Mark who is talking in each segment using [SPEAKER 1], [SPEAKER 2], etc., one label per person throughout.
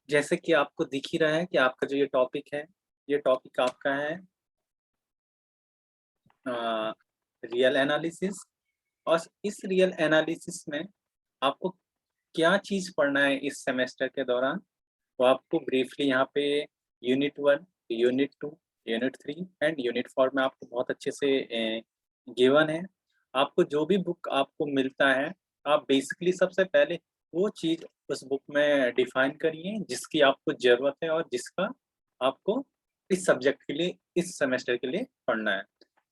[SPEAKER 1] जैसे कि आपको दिख ही रहा है कि आपका जो ये टॉपिक है, ये टॉपिक आपका है रियल एनालिसिस। और इस रियल एनालिसिस में आपको क्या चीज़ पढ़ना है इस सेमेस्टर के दौरान, वो आपको ब्रीफली यहाँ पे unit 1, unit 2, unit 3 and unit 4 में आपको बहुत अच्छे से गिवन है। आपको जो भी बुक आपको मिलता है, आप बेसिकली सबसे पहले वो चीज़ उस बुक में डिफाइन करिए जिसकी आपको ज़रूरत है और जिसका आपको इस सब्जेक्ट के लिए, इस सेमेस्टर के लिए पढ़ना है।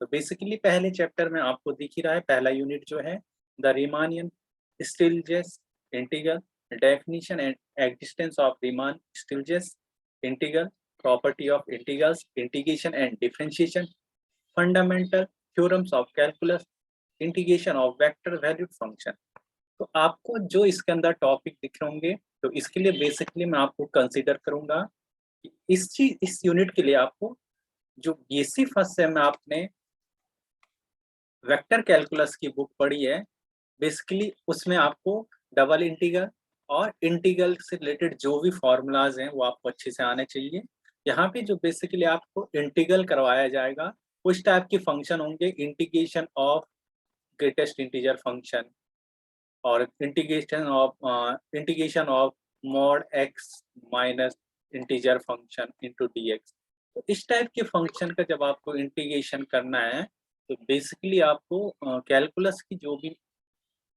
[SPEAKER 1] तो बेसिकली पहले चैप्टर में आपको दिख ही रहा है, पहला यूनिट जो है the Riemannian Stieltjes integral, definition and existence of Riemann Stieltjes integral, property of integrals, integration and differentiation, fundamental theorems of calculus, integration of vector valued function। तो आपको जो इसके अंदर टॉपिक दिख रहे होंगे, तो इसके लिए बेसिकली मैं आपको कंसीडर करूंगा कि इस यूनिट के लिए आपको जो बीएससी फर्स्ट सेम में आपने वेक्टर कैलकुलस की बुक पढ़ी है, बेसिकली उसमें आपको डबल इंटीग्रल और इंटीग्रल से रिलेटेड जो भी फॉर्मूलाज हैं वो आपको अच्छे से आने चाहिए। यहाँ पे जो बेसिकली आपको इंटीग्रल करवाया जाएगा, उस टाइप के फंक्शन होंगे, integration of greatest integer function और integration of mod x minus integer function into d x. तो इस टाइप के फंक्शन का जब आपको इंटीग्रेशन करना है, तो बेसिकली आपको कैलकुलस की जो भी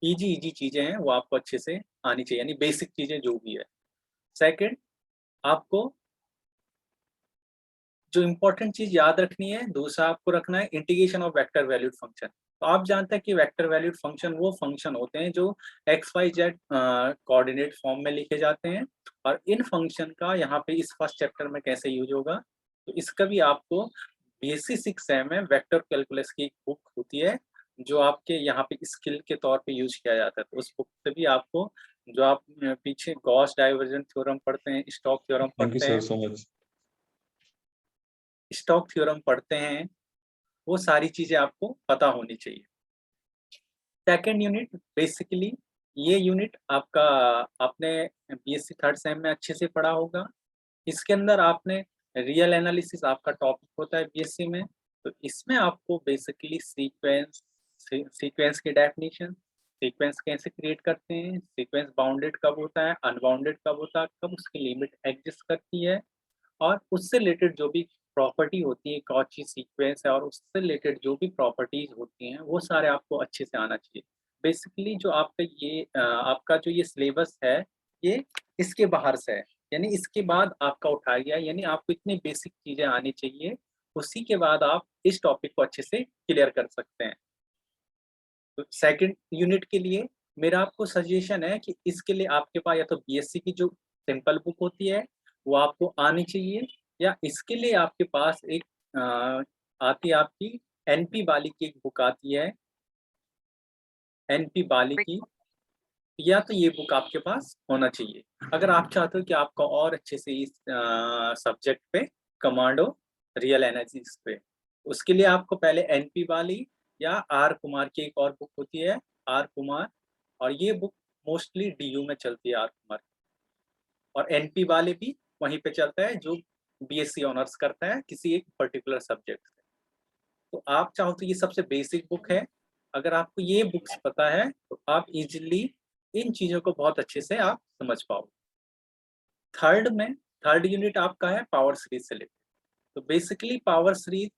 [SPEAKER 1] इजी चीजें हैं वो आपको अच्छे से आनी चाहिए, यानी बेसिक चीजें जो भी है। सेकंड, आपको जो इम्पोर्टेंट चीज याद रखनी है, दूसरा आपको रखना है integration of vector valued function. तो आप जानते हैं कि वेक्टर वैल्यूड फंक्शन वो फंक्शन होते हैं जो x y z coordinate form में लिखे जाते हैं, और इन फंक्शन का यहाँ पे इस फर्स्ट चैप्टर में कैसे यूज होगा, तो इसका भी आपको बीएससी 6 सेम में वेक्टर कैलकुलस की एक बुक होती है जो आपके यहाँ पे स्किल के तौर पे यूज किया जाता है। तो उस बुक से भी आपको, जो आप पीछे गॉस डाइवर्जेंट थ्योरम पढ़ते हैं, स्टोक थ्योरम
[SPEAKER 2] थैंक यू
[SPEAKER 1] पढ़ते
[SPEAKER 2] सर
[SPEAKER 1] हैं,
[SPEAKER 2] सो मच।
[SPEAKER 1] स्टोक थ्योरम पढ़ते हैं, वो सारी चीजें आपको पता होनी चाहिए। सेकेंड यूनिट, बेसिकली ये यूनिट आपका, आपने बीएससी थर्ड सेम में अच्छे से पढ़ा होगा। इसके अंदर आपने रियल एनालिसिस आपका टॉपिक होता है बीएससी में। तो इसमें आपको बेसिकली सीक्वेंस की डेफिनेशन, सीक्वेंस कैसे क्रिएट करते हैं, सीक्वेंस बाउंडेड कब होता है, अनबाउंडेड कब होता है, कब उसकी लिमिट एग्जिस्ट करती है, और उससे रिलेटेड जो भी प्रॉपर्टी होती है, कौची सीक्वेंस है, और उससे रिलेटेड जो भी प्रॉपर्टीज होती हैं वो सारे आपको अच्छे से आना चाहिए। बेसिकली जो आपका ये आपका जो ये सिलेबस है, ये इसके बाहर से है, यानी इसके बाद आपका उठाया गया, यानी आपको इतनी बेसिक चीजें आनी चाहिए, उसी के बाद आप इस टॉपिक को अच्छे से क्लियर कर सकते हैं। तो सेकंड यूनिट के लिए मेरा आपको सजेशन है कि इसके लिए आपके पास या तो बीएससी की जो सिंपल बुक होती है वो आपको आनी चाहिए, या इसके लिए आपके पास एक आती है आपकी एनपी बाली की एक बुक आती है, एनपी बाली की, या तो ये बुक आपके पास होना चाहिए अगर आप चाहते हो कि आपका और अच्छे से इस सब्जेक्ट पे कमांड हो, रियल एनालिसिस पे। उसके लिए आपको पहले एनपी वाली या आर कुमार की एक और बुक होती है, आर कुमार, और ये बुक मोस्टली डीयू में चलती है, आर कुमार। और एनपी वाले भी वहीं पे चलता है जो बीएससी ऑनर्स करता है किसी एक पर्टिकुलर सब्जेक्ट से। तो आप चाहो तो ये सबसे बेसिक बुक है, अगर आपको ये बुक्स पता है तो आप इजीली इन चीजों को बहुत अच्छे से आप समझ पाओ। थर्ड में, थर्ड यूनिट आपका है पावर सीरीज से रिलेटेड। तो बेसिकली पावर सीरीज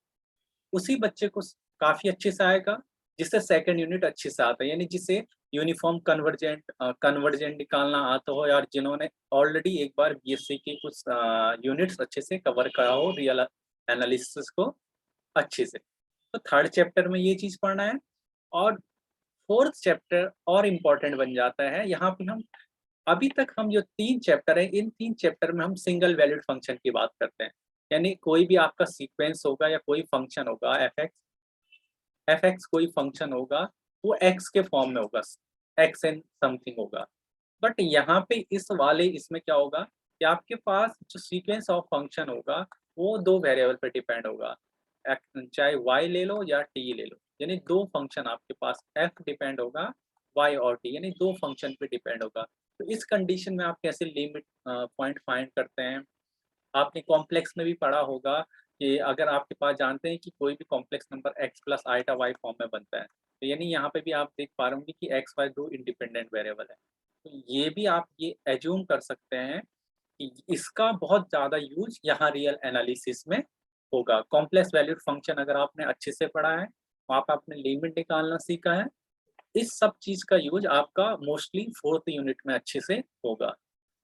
[SPEAKER 1] उसी बच्चे को काफी अच्छे से आएगा जिससे सेकंड यूनिट अच्छे से आता है, यानी जिसे यूनिफॉर्म कन्वर्जेंट निकालना आता हो, यार जिन्होंने ऑलरेडी एक बार बीएससी के कुछ यूनिट्स अच्छे से कवर करा हो रियल एनालिसिस को अच्छे से। तो थर्ड चैप्टर में ये चीज पढ़ना है, और फोर्थ चैप्टर और इम्पोर्टेंट बन जाता है। यहाँ पे हम अभी तक हम जो 3 चैप्टर है, इन 3 चैप्टर में हम सिंगल वैल्यूड फंक्शन की बात करते हैं, यानी कोई भी आपका सीक्वेंस होगा या कोई फंक्शन होगा, एफ एक्स कोई फंक्शन होगा, वो एक्स के फॉर्म में होगा, एक्स एन समथिंग होगा। बट यहाँ पे इस वाले इसमें क्या होगा कि आपके पास जो सीक्वेंस ऑफ फंक्शन होगा वो 2 वेरिएबल पे डिपेंड होगा, चाहे y ले लो या t ले लो, यानी 2 फंक्शन आपके पास f डिपेंड होगा y और t, यानी 2 फंक्शन पे डिपेंड होगा। तो इस कंडीशन में आप कैसे लिमिट पॉइंट फाइंड करते हैं? आपने कॉम्प्लेक्स में भी पढ़ा होगा कि अगर आपके पास जानते हैं कि कोई भी complex number x plus iota y form में बनता है, तो यानी यहाँ पे भी आप देख पा रहे होंगे कि x, y 2 इंडिपेंडेंट वेरिएबल है। तो ये भी आप ये एज्यूम कर सकते हैं कि इसका बहुत ज़्यादा यूज़ यहाँ रियल एनालिसिस में होगा। कॉम्प्लेक्स वैल्यूड फंक्शन अगर आपने अच्छे से पढ़ा है, वहाँ पे आपने लिमिट निकालना सीखा है, इस सब चीज़ का यूज़ आपका मोस्टली 4th यूनिट में अच्छे से होगा।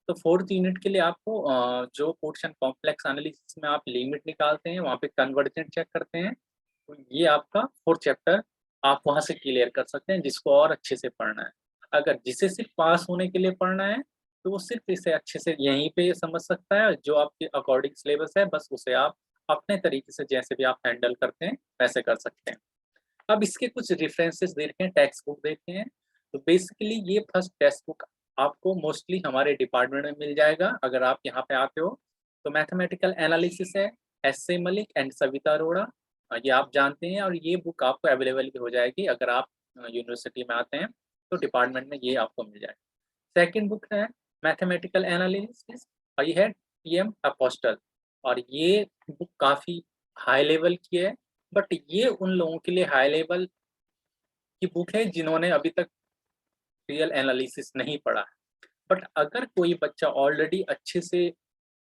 [SPEAKER 1] तो 4th यूनिट के लिए आपको जो पोर्शन कॉम्प्लेक्स एनालिसिस में आप लिमिट निकालते हैं, वहाँ पे कन्वर्जेंट चेक करते हैं, तो ये आपका 4th चैप्टर आप वहाँ से क्लियर कर सकते हैं, जिसको और अच्छे से पढ़ना है। अगर जिसे सिर्फ पास होने के लिए पढ़ना है, तो वो सिर्फ इसे अच्छे से यहीं पे समझ सकता है, जो आपके अकॉर्डिंग सिलेबस है, बस उसे आप अपने तरीके से जैसे भी आप हैंडल करते हैं, वैसे कर सकते हैं। अब इसके कुछ रेफरेंसेस देखें हैं, टेक्स्ट बुक देखें हैं, तो बेसिकली ये फर्स्ट टेक्स्ट बुक आपको मोस्टली हमारे डिपार्टमेंट में मिल जाएगा अगर आप यहाँ पे आते हो। तो मैथमेटिकल एनालिसिस है, एस.ए. मलिक एंड सविता अरोड़ा, ये आप जानते हैं, और ये बुक आपको अवेलेबल भी हो जाएगी अगर आप यूनिवर्सिटी में आते हैं, तो डिपार्टमेंट में ये आपको मिल जाएगा। सेकंड बुक है मैथमेटिकल एनालिसिस, और ये है टी.एम. अपोस्टल, और ये बुक काफ़ी हाई लेवल की है, बट ये उन लोगों के लिए हाई लेवल की बुक है जिन्होंने अभी तक रियल एनालिसिस नहीं पढ़ा है। बट अगर कोई बच्चा ऑलरेडी अच्छे से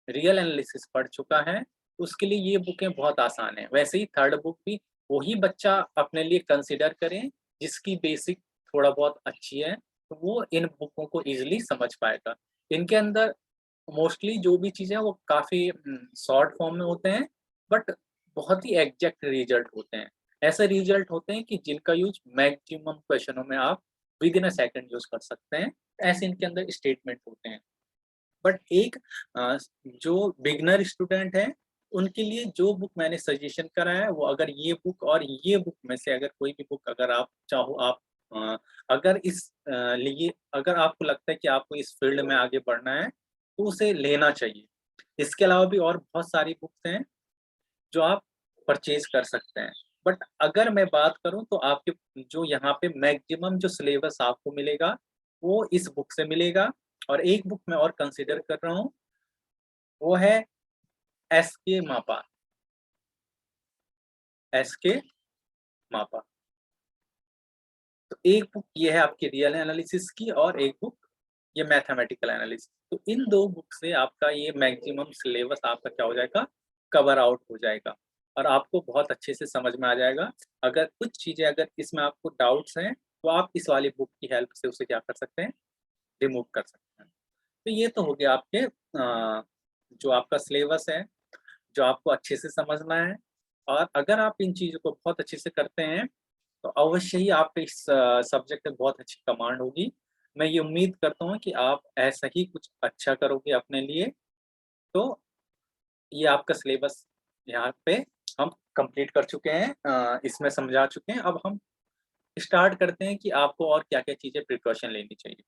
[SPEAKER 1] रियल एनालिसिस पढ़ चुका है, तो उसके लिए ये बुकें बहुत आसान है। वैसे ही थर्ड बुक भी वही बच्चा अपने लिए कंसिडर करें जिसकी बेसिक थोड़ा बहुत अच्छी है, तो वो इन बुकों को ईज़िली समझ पाएगा। इनके अंदर मोस्टली जो भी चीज़ें हैं वो काफ़ी शॉर्ट फॉर्म में होते हैं, बट बहुत ही एग्ज़ैक्ट रिज़ल्ट होते हैं। ऐसे रिज़ल्ट होते हैं कि जिनका यूज़ मैक्सिमम क्वेश्चनों में आप विदिन अ सेकंड यूज़ कर सकते हैं। ऐसे इनके अंदर स्टेटमेंट होते हैं। बट एक जो बिगिनर स्टूडेंट है, उनके लिए जो बुक मैंने सजेशन करा है, वो अगर ये बुक और ये बुक में से अगर कोई भी बुक अगर आप चाहो आप अ, अगर लिए अगर आपको लगता है कि आपको इस फील्ड में आगे बढ़ना है, तो उसे लेना चाहिए। इसके अलावा भी और बहुत सारी बुक्स हैं, जो आप परचेज़ कर सकते हैं। बट अगर मैं बात करूँ तो आपके जो यहाँ पे मैक्सिमम जो सिलेबस आपको मिलेगा, वो इस बुक से मिलेगा, और एक बुक मैं और कंसीडर कर रहा हूँ, वो है एस.के. मापा, एस.के. मापा। तो एक बुक ये है आपकी रियल एनालिसिस की, और एक बुक ये मैथमेटिकल एनालिसिस। तो इन 2 बुक से आपका ये मैक्सिमम सिलेबस आपका क्या हो जाएगा, कवर आउट हो जाएगा, और आपको बहुत अच्छे से समझ में आ जाएगा। अगर कुछ चीज़ें अगर इसमें आपको डाउट्स हैं, तो आप इस वाली बुक की हेल्प से उसे क्या कर सकते हैं, रिमूव कर सकते हैं। तो ये तो हो गया आपके जो आपका सिलेबस है, जो आपको अच्छे से समझना है, और अगर आप इन चीज़ों को बहुत अच्छे से करते हैं, तो अवश्य ही आप इस सब्जेक्ट में बहुत अच्छी कमांड होगी। मैं ये उम्मीद करता हूँ कि आप ऐसा ही कुछ अच्छा करोगे अपने लिए, तो ये आपका सिलेबस यहाँ पे हम कंप्लीट कर चुके हैं, इसमें समझा चुके हैं। अब हम स्टार्ट करते हैं कि आपको और क्या-क्या चीज़ें प्रिकॉशन लेनी चाहिए।